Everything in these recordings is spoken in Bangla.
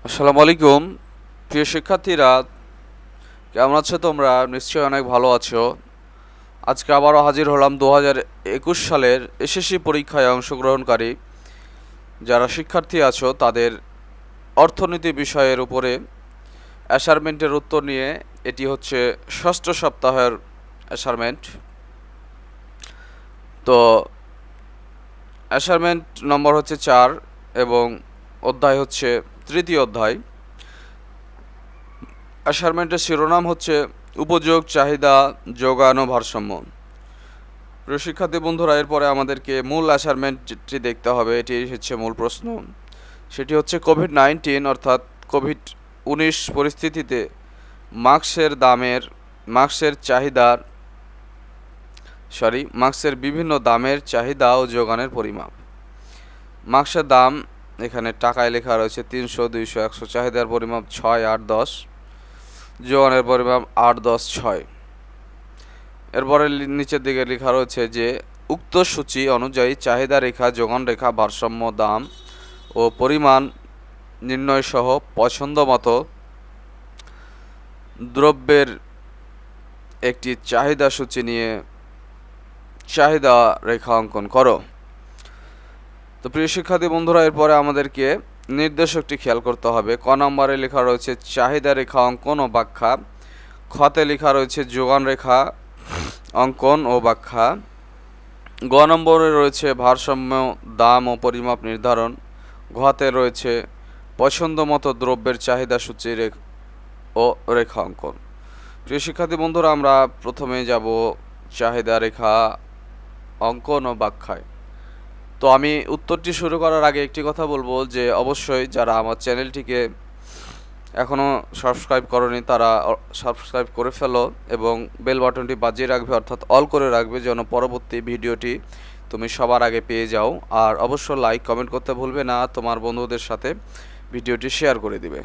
আসসালামু আলাইকুম। প্রিয় শিক্ষার্থীরা, কেমন আছো তোমরা? নিশ্চয়ই অনেক ভালো আছো। আজকে আবারও হাজির হলাম 2021 সালের এসএসসি পরীক্ষায় অংশগ্রহণকারী যারা শিক্ষার্থী আছো তাদের অর্থনীতি বিষয়ের উপরে অ্যাসাইনমেন্টের উত্তর নিয়ে। এটি হচ্ছে ষষ্ঠ সপ্তাহের অ্যাসাইনমেন্ট। তো অ্যাসাইনমেন্ট নম্বর হচ্ছে 4 এবং অধ্যায় হচ্ছে তৃতীয় অধ্যায়। অ্যাসাইনমেন্টের শিরোনাম হচ্ছে উপযোগ, চাহিদা, যোগান ও ভারসাম্য। প্রিয় শিক্ষার্থী বন্ধুরা, এরপরে আমাদেরকে মূল অ্যাসাইনমেন্টটি দেখতে হবে। এটি হচ্ছে মূল প্রশ্ন। সেটি হচ্ছে কোভিড-19 অর্থাৎ কোভিড-19 পরিস্থিতিতে মাস্কের বিভিন্ন দামের চাহিদা ও যোগানের পরিমাপ। মাস্কের দাম এখানে টাকায় লেখা রয়েছে 300, 200, 100। চাহিদার পরিমাপ 6, 8, 10। যোগানের পরিমাপ 8, 10, 6। এরপরে নিচের দিকে লেখা রয়েছে যে উক্ত সূচি অনুযায়ী চাহিদা রেখা, যোগান রেখা, ভারসাম্য, দাম ও পরিমাণ নির্ণয় সহ পছন্দমতো দ্রব্যের একটি চাহিদা সূচি নিয়ে চাহিদা রেখা অঙ্কন করো। তো প্রিয় শিক্ষার্থী বন্ধুরা, এরপরে আমাদেরকে নির্দেশকটি খেয়াল করতে হবে। ক নম্বরে লেখা রয়েছে চাহিদা রেখা অঙ্কন ও ব্যাখ্যা। খতে লেখা রয়েছে যোগান রেখা অঙ্কন ও ব্যাখ্যা। গ নম্বরে রয়েছে ভারসাম্য, দাম ও পরিমাপ নির্ধারণ। ঘতে রয়েছে পছন্দমতো দ্রব্যের চাহিদা সূচি ও রেখা অঙ্কন। প্রিয় শিক্ষার্থী বন্ধুরা, আমরা প্রথমে যাব চাহিদা রেখা অঙ্কন ও ব্যাখ্যায়। তো আমি উত্তরটি শুরু করার আগে একটি কথা বলবো যে অবশ্যই যারা আমার চ্যানেলটিকে এখনও সাবস্ক্রাইব করনি তারা সাবস্ক্রাইব করে ফেলো এবং বেল বাটনটি বাজিয়ে রাখবে, অর্থাৎ অল করে রাখবে, যেন পরবর্তী ভিডিওটি তুমি সবার আগে পেয়ে যাও। আর অবশ্য লাইক কমেন্ট করতে ভুলবে না, তোমার বন্ধুদের সাথে ভিডিওটি শেয়ার করে দিবে।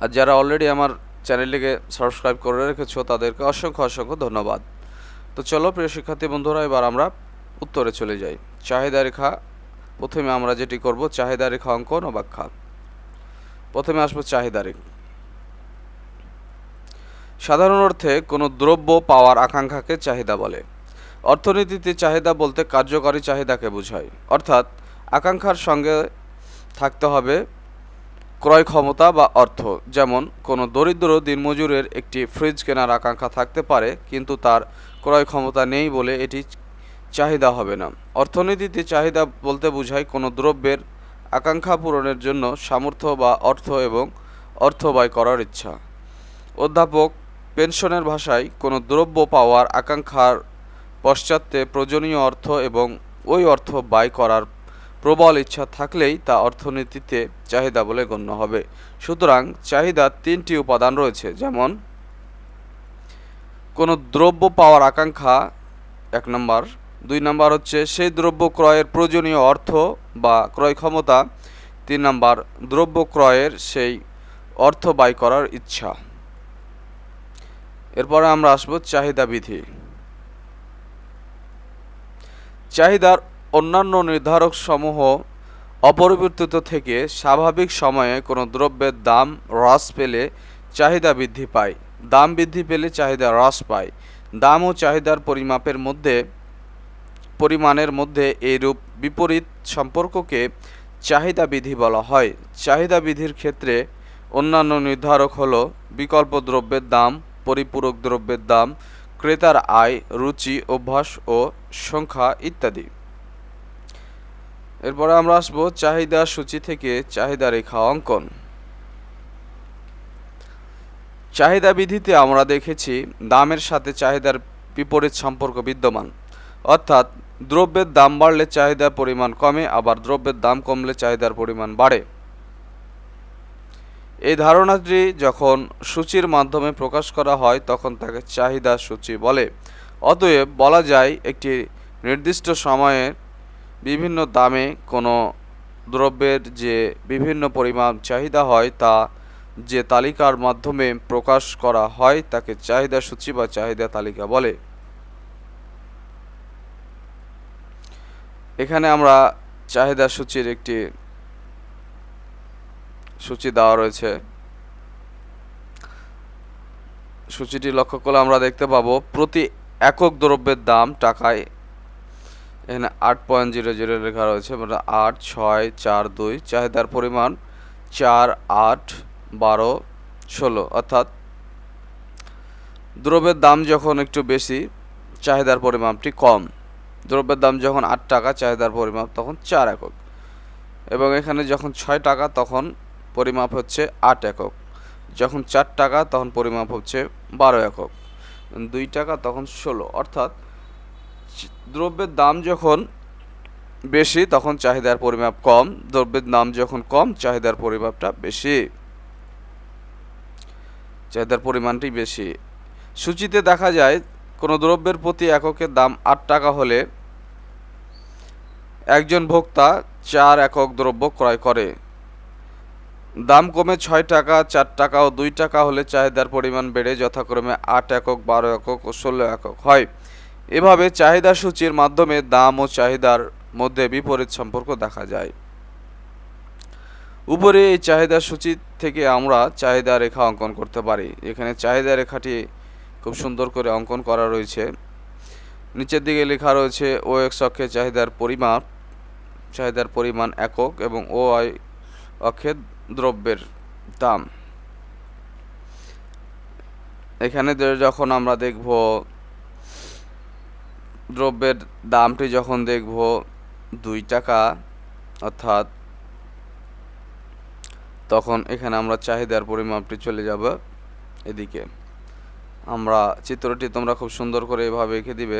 আর যারা অলরেডি আমার চ্যানেলটিকে সাবস্ক্রাইব করে রেখেছো তাদেরকে অসংখ্য অসংখ্য ধন্যবাদ। তো চলো প্রিয় শিক্ষার্থী বন্ধুরা, এবার আমরা উত্তরে চলে যাই। চাহিদা রেখা, প্রথমে আমরা যেটি করব চাহিদা রেখা অঙ্কন ও ব্যাখ্যা। প্রথমে আসবো চাহিদা রেখা। সাধারণ অর্থে কোনো দ্রব্য পাওয়ার আকাঙ্ক্ষাকে চাহিদা বলে। অর্থনীতিতে চাহিদা বলতে কার্যকরী চাহিদাকে বোঝায়, অর্থাৎ আকাঙ্ক্ষার সঙ্গে থাকতে হবে ক্রয় ক্ষমতা বা অর্থ। যেমন কোনো দরিদ্র দিনমজুরের একটি ফ্রিজ কেনার আকাঙ্ক্ষা থাকতে পারে, কিন্তু তার ক্রয় ক্ষমতা নেই বলে এটি চাহিদা হবে না। অর্থনীতিতে চাহিদা বলতে বোঝায় কোনো দ্রব্যের আকাঙ্ক্ষা পূরণের জন্য সামর্থ্য বা অর্থ এবং অর্থ ব্যয় করার ইচ্ছা। অধ্যাপক পেনশনের ভাষায় কোনো দ্রব্য পাওয়ার আকাঙ্ক্ষার পশ্চাতে প্রয়োজনীয় অর্থ এবং ওই অর্থ ব্যয় করার প্রবল ইচ্ছা থাকলেই তা অর্থনীতিতে চাহিদা বলে গণ্য হবে। সুতরাং চাহিদার 3টি উপাদান রয়েছে, যেমন কোনো দ্রব্য পাওয়ার আকাঙ্ক্ষা 1 নম্বর, 2 নম্বর হচ্ছে সেই দ্রব্য ক্রয়ের প্রয়োজনীয় অর্থ বা ক্রয় ক্ষমতা, 3 নম্বর দ্রব্য ক্রয়ের সেই অর্থ ব্যয় করার ইচ্ছা। এরপরে আমরা আসবো চাহিদা বিধি। চাহিদার অন্যান্য নির্ধারক সমূহ অপরিবর্তিত থেকে স্বাভাবিক সময়ে কোনো দ্রব্যের দাম হ্রাস পেলে চাহিদা বৃদ্ধি পায়, দাম বৃদ্ধি পেলে চাহিদা হ্রাস পায়। দাম ও চাহিদার পরিমাণের মধ্যে এইরূপ বিপরীত সম্পর্ককে চাহিদা বিধি বলা হয়। চাহিদা বিধির ক্ষেত্রে অন্যান্য নির্ধারক হল বিকল্প দ্রব্যের দাম, পরিপূরক দ্রব্যের দাম, ক্রেতার আয়, রুচি, অভ্যাস ও সংখ্যা ইত্যাদি। এরপরে আমরা আসবো চাহিদা সূচি থেকে চাহিদা রেখা অঙ্কন। চাহিদা বিধিতে আমরা দেখেছি দামের সাথে চাহিদার বিপরীত সম্পর্ক বিদ্যমান, অর্থাৎ দ্রব্যের দাম বাড়লে চাহিদার পরিমাণ কমে, আবার দ্রব্যের দাম কমলে চাহিদার পরিমাণ বাড়ে। এই ধারণাটি যখন সূচির মাধ্যমে প্রকাশ করা হয় তখন তাকে চাহিদা সূচি বলে। অতএব বলা যায় একটি নির্দিষ্ট সময়ে বিভিন্ন দামে কোনো দ্রব্যের যে বিভিন্ন পরিমাণ চাহিদা হয় তা যে তালিকার মাধ্যমে প্রকাশ করা হয় তাকে চাহিদা সূচি বা চাহিদা তালিকা বলে। এখানে আমরা চাহিদা সূচির একটি সূচি দেওয়া রয়েছে। সূচিটি লক্ষ্য করলে আমরা দেখতে পাবো প্রতি একক দ্রব্যের দাম টাকায় এখানে 8.00 লেখা রয়েছে, মানে 8, 6, 4, 2। চাহিদার পরিমাণ 4, 8, 12, 16। অর্থাৎ দ্রব্যের দাম যখন একটু বেশি, চাহিদার পরিমাপটি কম। দ্রব্যের দাম যখন 8 টাকা, চাহিদার পরিমাপ তখন 4 একক। এবং এখানে যখন 6 টাকা তখন পরিমাপ হচ্ছে 8 একক। যখন 4 টাকা তখন পরিমাপ হচ্ছে 12 একক। 2 টাকা তখন 16। অর্থাৎ দ্রব্যের দাম যখন বেশি তখন চাহিদার পরিমাপ কম, দ্রব্যের দাম যখন কম চাহিদার পরিমাপটা বেশি, চাহিদার পরিমাণটি বেশি। সূচিতে দেখা যায় কোনো দ্রব্যের প্রতি এককের দাম 8 টাকা হলে একজন ভোক্তা 4 একক দ্রব্য ক্রয় করে। দাম কমে 6 টাকা, 4 টাকা ও 2 টাকা হলে চাহিদার পরিমাণ বেড়ে যথাক্রমে 8 একক, 12 একক ও 16 একক হয়। এভাবে চাহিদা সূচির মাধ্যমে দাম ও চাহিদার মধ্যে বিপরীত সম্পর্ক দেখা যায়। উপরে এই চাহিদা সূচি থেকে আমরা চাহিদা রেখা অঙ্কন করতে পারি। এখানে চাহিদা রেখাটি খুব সুন্দর করে অঙ্কন করা রয়েছে। নিচের দিকে লেখা রয়েছে ও এক্স অক্ষে চাহিদার পরিমাপ, চাহিদার পরিমাণ একক, এবং ও ওয়াই অক্ষে দ্রব্যের দাম। এখানে যখন আমরা দেখব দ্রব্যের দামটি যখন দেখব 2 টাকা, অর্থাৎ তখন এখানে আমরা চাহিদার পরিমাপটি চলে যাব এদিকে। আমরা চিত্রটি তোমরা খুব সুন্দর করে এভাবে এঁকে দিবে।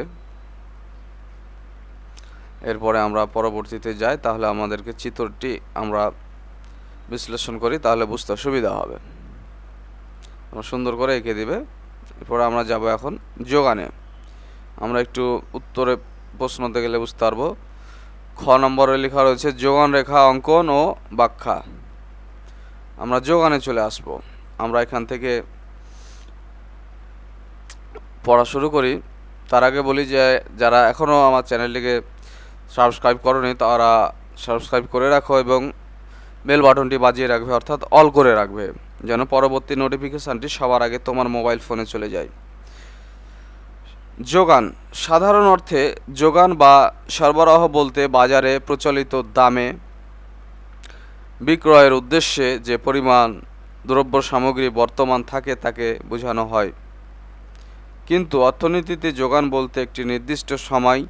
এরপরে আমরা পরবর্তীতে যাই, তাহলে আমাদেরকে চিত্রটি আমরা বিশ্লেষণ করি, তাহলে বুঝতে সুবিধা হবে। সুন্দর করে এঁকে দিবে। এরপরে আমরা যাব এখন যোগানে। আমরা একটু উত্তরে প্রশ্নতে গেলে বুঝতে পারবো। খ নম্বরে লেখা রয়েছে যোগান রেখা অঙ্কন ও ব্যাখ্যা। আমরা যোগানে চলে আসব। আমরা এখান থেকে পড়া শুরু করি। তার আগে বলি যে যারা এখনও আমার চ্যানেলটিকে সাবস্ক্রাইব করোনি তারা সাবস্ক্রাইব করে রাখো এবং বেল বাটনটি বাজিয়ে রাখবে, অর্থাৎ অল করে রাখবে, যেন পরবর্তী নোটিফিকেশানটি সবার আগে তোমার মোবাইল ফোনে চলে যায়। যোগান সাধারণ অর্থে যোগান বা সরবরাহ বলতে বাজারে প্রচলিত দামে বিক্রয়ের উদ্দেশ্যে যে পরিমাণ দ্রব্য সামগ্রী বর্তমান থাকে তাকে বোঝানো হয়। কিন্তু অর্থনীতিতে যোগান বলতে একটি নির্দিষ্ট সময়,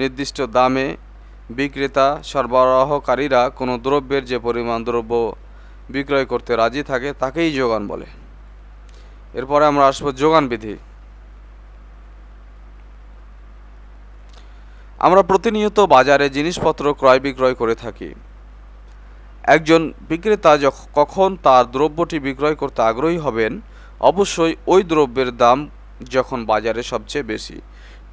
নির্দিষ্ট দামে বিক্রেতা সরবরাহকারীরা কোনো দ্রব্যের যে পরিমাণ দ্রব্য বিক্রয় করতে রাজি থাকে তাকেই যোগান বলে। এরপরে আমরা আসবো যোগান বিধি। আমরা প্রতিনিয়ত বাজারে জিনিসপত্র ক্রয় বিক্রয় করে থাকি। একজন বিক্রেতা কখন তার দ্রব্যটি বিক্রয় করতে আগ্রহী হবেন, অবশ্যই ওই দ্রব্যের দাম যখন বাজারে সবচেয়ে বেশি,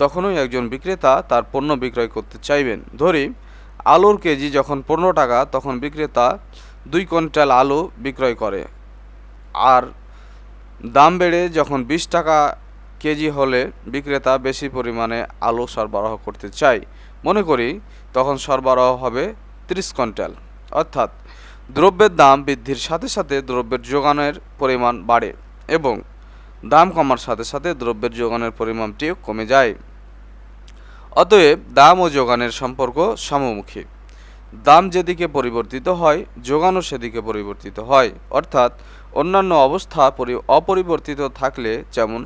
তখনই একজন বিক্রেতা তার পণ্য বিক্রয় করতে চাইবেন। ধরি আলুর কেজি যখন 15 টাকা, তখন বিক্রেতা 2 কুইন্টাল আলু বিক্রয় করে। আর দাম বেড়ে যখন 20 টাকা কেজি হলে বিক্রেতা বেশি পরিমাণে আলু সরবরাহ করতে চায়। মনে করি তখন সরবরাহ হবে 30 কুইন্টাল। অর্থাৎ দ্রব্যের দাম বৃদ্ধির সাথে সাথে দ্রব্যের যোগানের পরিমাণ বাড়ে এবং দাম কমার সাথে সাথে দ্রব্যের যোগানের পরিমাণটিও কমে যায়। অতএব দাম ও যোগানের সম্পর্ক সমমুখী। দাম যেদিকে পরিবর্তিত হয়, যোগানও সেদিকে পরিবর্তিত হয়। অর্থাৎ অন্যান্য অবস্থা অপরিবর্তিত থাকলে, যেমন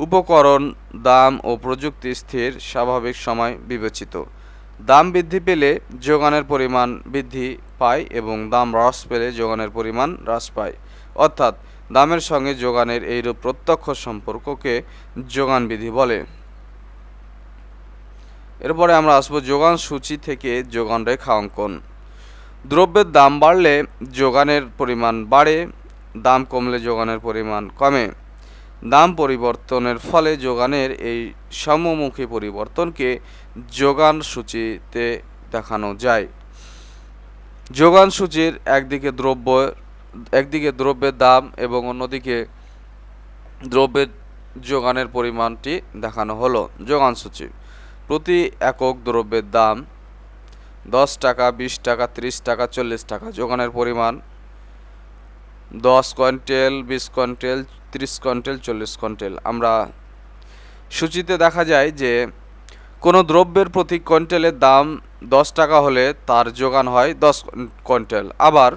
উপকরণ দাম ও প্রযুক্তি স্থির স্বাভাবিক সময় বিবেচিত, দাম বৃদ্ধি পেলে যোগানের পরিমাণ বৃদ্ধি পায় এবং দাম হ্রাস পেলে যোগানের পরিমাণ হ্রাস পায়। অর্থাৎ দামের সঙ্গে যোগানের এইরূপ প্রত্যক্ষ সম্পর্ককে যোগান বিধি বলে। এরপরে আমরা আসবো যোগান সূচি থেকে যোগান রেখা অঙ্কন। দ্রব্যের দাম বাড়লে যোগানের পরিমাণ বাড়ে, দাম কমলে যোগানের পরিমাণ কমে। দাম পরিবর্তনের ফলে যোগানের এই সমমুখী পরিবর্তনকে যোগান সূচিতে দেখানো যায়। যোগান সূচির একদিকে দ্রব্যের দাম এবং অন্যদিকে দ্রব্যের যোগানের পরিমাণটি দেখানো হলো। যোগান সূচি প্রতি একক দ্রব্যের দাম 10 টাকা, 20 টাকা, 30 টাকা, 40 টাকা। যোগানের পরিমাণ 10 কুইন্টাল, 20 কুইন্টাল, 30 কুইন্টাল, 40 কুইন্টাল। আমরা সূচিতে দেখা যায় যে কোনো দ্রব্যের প্রতি কুইন্টালের দাম 10 টাকা হলে তার যোগান হয় 10 কুইন্টাল। আবার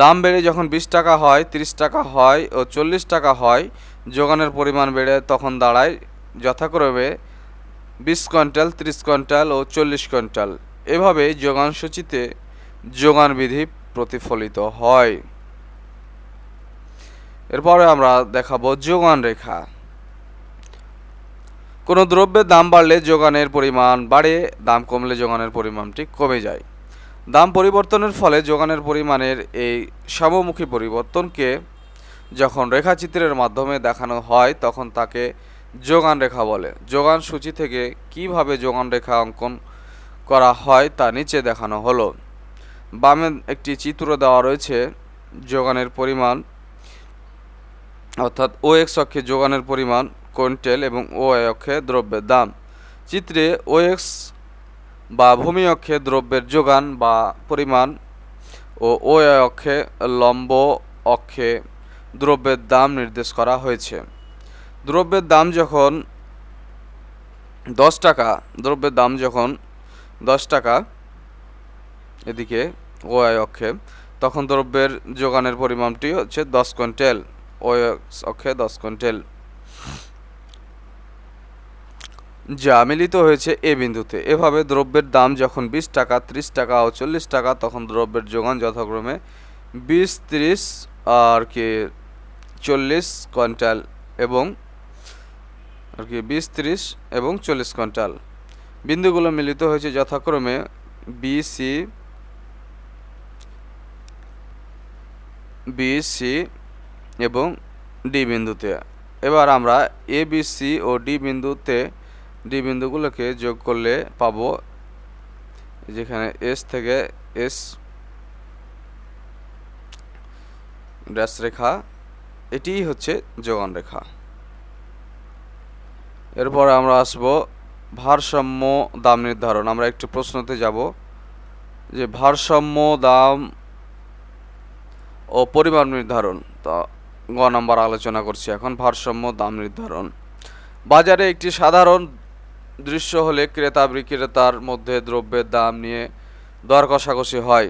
দাম বেড়ে যখন 20 টাকা হয়, 30 টাকা হয় ও 40 টাকা হয়, যোগানের পরিমাণ বেড়ে তখন দাঁড়ায় যথাক্রমে 20 কুইন্টাল, 30 কুইন্টাল ও 40 কুইন্টাল। এভাবে যোগান সূচিতে যোগান বিধি প্রতিফলিত হয়। এরপরে আমরা দেখাবো যোগান রেখা। কোনো দ্রব্যের দাম বাড়লে যোগানের পরিমাণ বাড়ে, দাম কমলে যোগানের পরিমাণটি কমে যায়। দাম পরিবর্তনের ফলে যোগানের পরিমাণের এই সমমুখী পরিবর্তনকে যখন রেখাচিত্রের মাধ্যমে দেখানো হয় তখন তাকে যোগান রেখা বলে। যোগান সূচি থেকে কিভাবে যোগান রেখা অঙ্কন করা হয় তা নিচে দেখানো হলো। বামে একটি চিত্র দেওয়া রয়েছে যোগানের পরিমাণ, অর্থাৎ ও এক্স অক্ষে যোগানের পরিমাণ কুইন্টাল এবং ও ওয়াই অক্ষে দ্রব্যের দাম। চিত্রে ও এক্স বা ভূমি অক্ষে দ্রব্যের যোগান বা পরিমাণ ও ওয়াই অক্ষে লম্ব অক্ষে দ্রব্যের দাম নির্দেশ করা হয়েছে। দ্রব্যের দাম যখন 10 টাকা, দ্রব্যের দাম যখন 10 টাকা এদিকে ওয়াই অক্ষে, তখন দ্রব্যের যোগানের পরিমাণটি হচ্ছে 10 কুইন্টাল, ওয়াই অক্ষে 10 কুইন্টাল, যা মিলিত হয়েছে এ বিন্দুতে। এভাবে দ্রব্যের দাম যখন 20 টাকা, 30 টাকা ও 40 টাকা, তখন দ্রব্যের যোগান যথাক্রমে 20, 30 আর কি 40 কুইন্টাল এবং 20, 30 এবং 40 কুইন্টাল। বিন্দুগুলো মিলিত হয়েছে যথাক্রমে বি, সি এবং ডি বিন্দুতে। এবার আমরা এ, বি, সি ও ডি বিন্দুগুলোকে যোগ করলে পাবো যেখানে এস থেকে এস ড্যাশ রেখা, এটিই হচ্ছে যোগান রেখা। এরপর আমরা আসবো ভারসাম্য দাম নির্ধারণ। আমরা একটু প্রশ্নতে যাব যে ভারসাম্য দাম ও পরিমাণ নির্ধারণ। তা গ নাম্বার আলোচনা করছি এখন, ভারসাম্য দাম নির্ধারণ। বাজারে একটি সাধারণ দৃশ্য হলে ক্রেতা বিক্রেতার মধ্যে দ্রব্যের দাম নিয়ে দর কষাকষি হয়।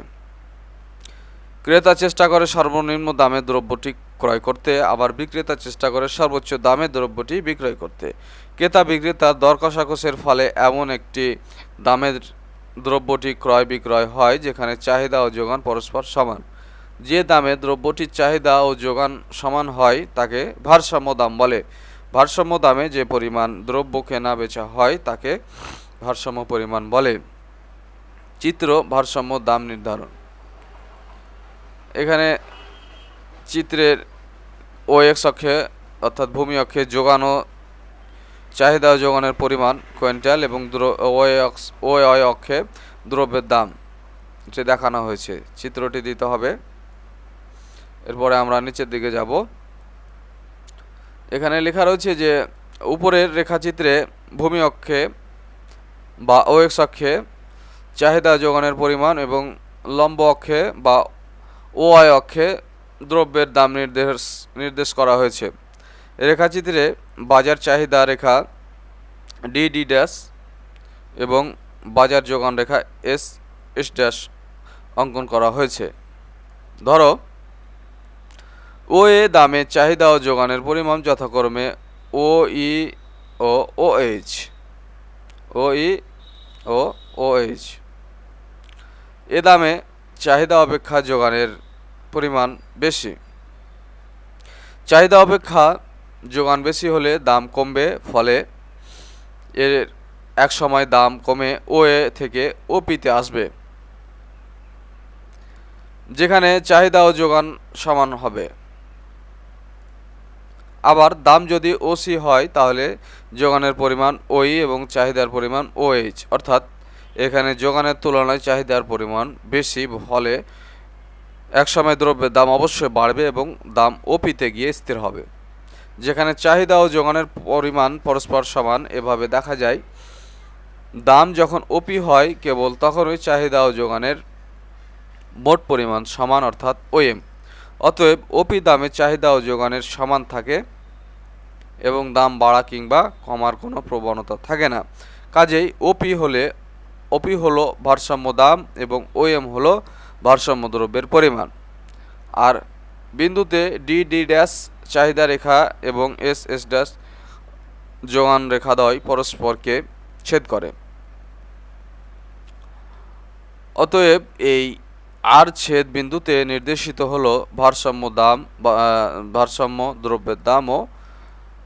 ক্রেতা চেষ্টা করে সর্বনিম্ন দামে দ্রব্যটি ক্রয় করতে, আবার বিক্রেতা চেষ্টা করে সর্বোচ্চ দামে দ্রব্যটি বিক্রয় করতে। ক্রেতা বিক্রেতার দর কষাকষির ফলে এমন একটি দামের দ্রব্যটি ক্রয় বিক্রয় হয় যেখানে চাহিদা ও যোগান পরস্পর সমান। যে দামে দ্রব্যটির চাহিদা ও যোগান সমান হয় তাকে ভারসাম্য দাম বলে। ভারসাম্য দামে যে পরিমাণ দ্রব্য কেনা বেচা হয় তাকে ভারসাম্য পরিমাণ বলে। চিত্র ভারসাম্য দাম নির্ধারণ। এখানে চিত্রের ও এক্স অক্ষে অর্থাৎ ভূমি অক্ষে যোগান ও চাহিদা ও যোগানের পরিমাণ কুইন্টাল এবং ও ওয়াই অক্ষে দ্রব্যের দাম যে দেখানো হয়েছে, চিত্রটি দিতে হবে। এরপরে আমরা নিচের দিকে যাব। এখানে লেখা রয়েছে যে উপরের রেখাচিত্রে ভূমি অক্ষে বা ও এক্স অক্ষে চাহিদা যোগানের পরিমাণ এবং লম্ব অক্ষে বা ও ওয়াই অক্ষে দ্রব্যের দাম নির্দেশ করা হয়েছে। রেখাচিত্রে বাজার চাহিদা রেখা ডি ড্যাশ এবং বাজার যোগান রেখা এস ড্যাশ অঙ্কন করা হয়েছে। ধরো ও এ দামে চাহিদা ও যোগানের পরিমাণ যথাক্রমে ও ই ও ও এইচ, ও ই ও ও এইচ। এ দামে চাহিদা অপেক্ষা যোগানের পরিমাণ বেশি। চাহিদা অপেক্ষা যোগান বেশি হলে দাম কমবে, ফলে এর এক সময় দাম কমে ও এ থেকে ও পিতে আসবে, যেখানে চাহিদা ও যোগান সমান হবে। আবার দাম যদি ওসি হয় তাহলে যোগানের পরিমাণ ওই এবং চাহিদার পরিমাণ ও এইচ, অর্থাৎ এখানে যোগানের তুলনায় চাহিদার পরিমাণ বেশি, ফলে একসময় দ্রব্যের দাম অবশ্যই বাড়বে এবং দাম ওপিতে গিয়ে স্থির হবে। যেখানে চাহিদা ও যোগানের পরিমাণ পরস্পর সমান, এভাবে দেখা যায় দাম যখন ওপি হয় কেবল তখনই চাহিদা ও যোগানের মোট পরিমাণ সমান, অর্থাৎ ওএম। অতএব ওপি দামে চাহিদা ও যোগানের সমান থাকে এবং দাম বাড়া কিংবা কমার কোনো প্রবণতা থাকে না। কাজেই ওপি হলো ভারসাম্য দাম এবং ওএম হলো ভারসাম্য দ্রব্যের পরিমাণ। আর বিন্দুতে ডি ড্যাশ চাহিদা রেখা এবং এস ড্যাশ যোগান রেখাদ্বয় পরস্পরকে ছেদ করে। অতএব এই আর ছেদ বিন্দুতে নির্দেশিত হলো ভারসাম্য দ্রব্যের দাম ও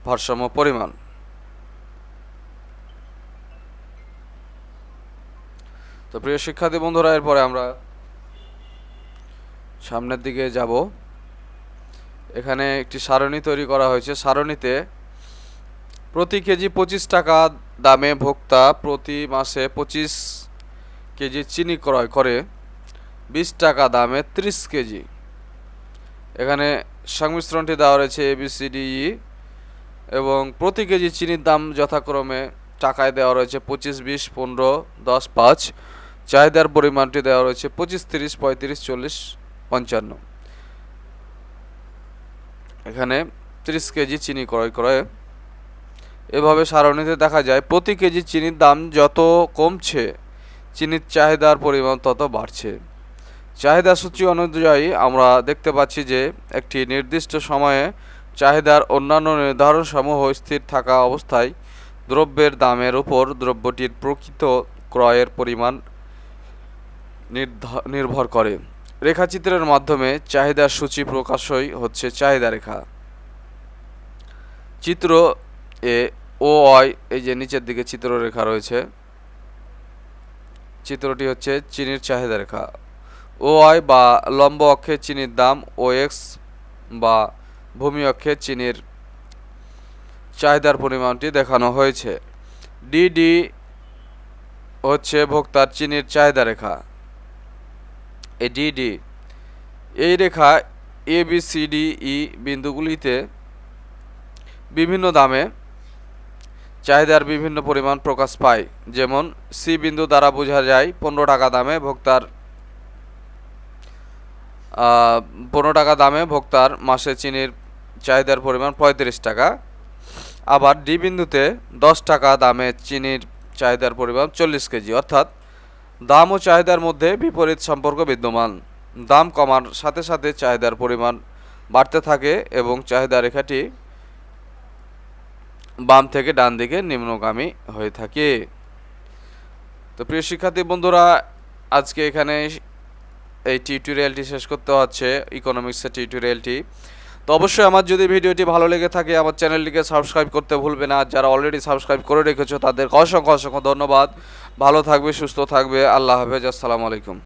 ভারসাম্য পরিমাণ। তো প্রিয় শিক্ষার্থী বন্ধুরা, এরপরে আমরা সামনের দিকে যাব। এখানে একটি সারণী তৈরি করা হয়েছে। সারণীতে প্রতি কেজি 25 টাকা দামে ভোক্তা প্রতি মাসে 25 কেজি চিনি ক্রয় করে 20 টাকা দামে 30 কেজি। এখানে সংমিশ্রণটি দেওয়া রয়েছে ABCDE এবং প্রতি কেজি চিনির দাম যথাক্রমে টাকায় দেওয়া রয়েছে 25, 20, 15, 10, 5। চাহিদার পরিমাণটি দেওয়া রয়েছে 25, 30, 35, 40, 55। এখানে 30 কেজি চিনি ক্রয় করে। এভাবে সারণীতে দেখা যায় প্রতি কেজি চিনির দাম যত কমছে চিনির চাহিদার পরিমাণ তত বাড়ছে। চাহিদা সূচি অনুযায়ী আমরা দেখতে পাচ্ছি যে একটি নির্দিষ্ট সময়ে চাহিদার অন্যান্য নির্ধারণসমূহ স্থির থাকা অবস্থায় দ্রব্যের দামের উপর দ্রব্যটির প্রকৃত ক্রয়ের পরিমাণ নির্ভর করে। রেখাচিত্রের মাধ্যমে চাহিদার সূচি প্রকাশই হচ্ছে চাহিদা রেখা। চিত্র এ ও আই, এই যে নিচের দিকে চিত্ররেখা রয়েছে, চিত্রটি হচ্ছে চিনির চাহিদা রেখা। ও আই বা লম্ব অক্ষে চিনির দাম, ও এক্স বা ভূমি অক্ষে চিনির চাহিদার পরিমাণটি দেখানো হয়েছে। ডিডি হচ্ছে ভোক্তার চিনির চাহিদা রেখা। এই ডিডি এই রেখা ABCDE বিন্দুগুলিতে বিভিন্ন দামে চাহিদার বিভিন্ন পরিমাণ প্রকাশ পায়। যেমন সি বিন্দু দ্বারা বোঝা যায় 15 টাকা দামে ভোক্তার মাসে চিনির চাহিদার পরিমাণ 35 টাকা। আবার ডি বিন্দুতে 10 টাকা দামে চিনির চাহিদার পরিমাণ 40 কেজি। অর্থাৎ দাম ও চাহিদার মধ্যে বিপরীত সম্পর্ক বিদ্যমান। দাম কমার সাথে সাথে চাহিদার পরিমাণ বাড়তে থাকে এবং চাহিদা রেখাটি বাম থেকে ডান দিকে নিম্নগামী হয়ে থাকে। তো প্রিয় শিক্ষার্থী বন্ধুরা, আজকে এখানে এই টিউটোরিয়ালটি শেষ করতে হচ্ছে, ইকোনমিক্সের টিউটোরিয়ালটি। তো অবশ্যই আমার যদি ভিডিওটি ভালো লেগে থাকে আমার চ্যানেলটিকে সাবস্ক্রাইব করতে ভুলবে না। যারা অলরেডি সাবস্ক্রাইব করে রেখেছো তাদের অসংখ্য ধন্যবাদ। ভালো থাকবে, সুস্থ থাকবে। আল্লাহ হাফেজ। আসসালামু আলাইকুম।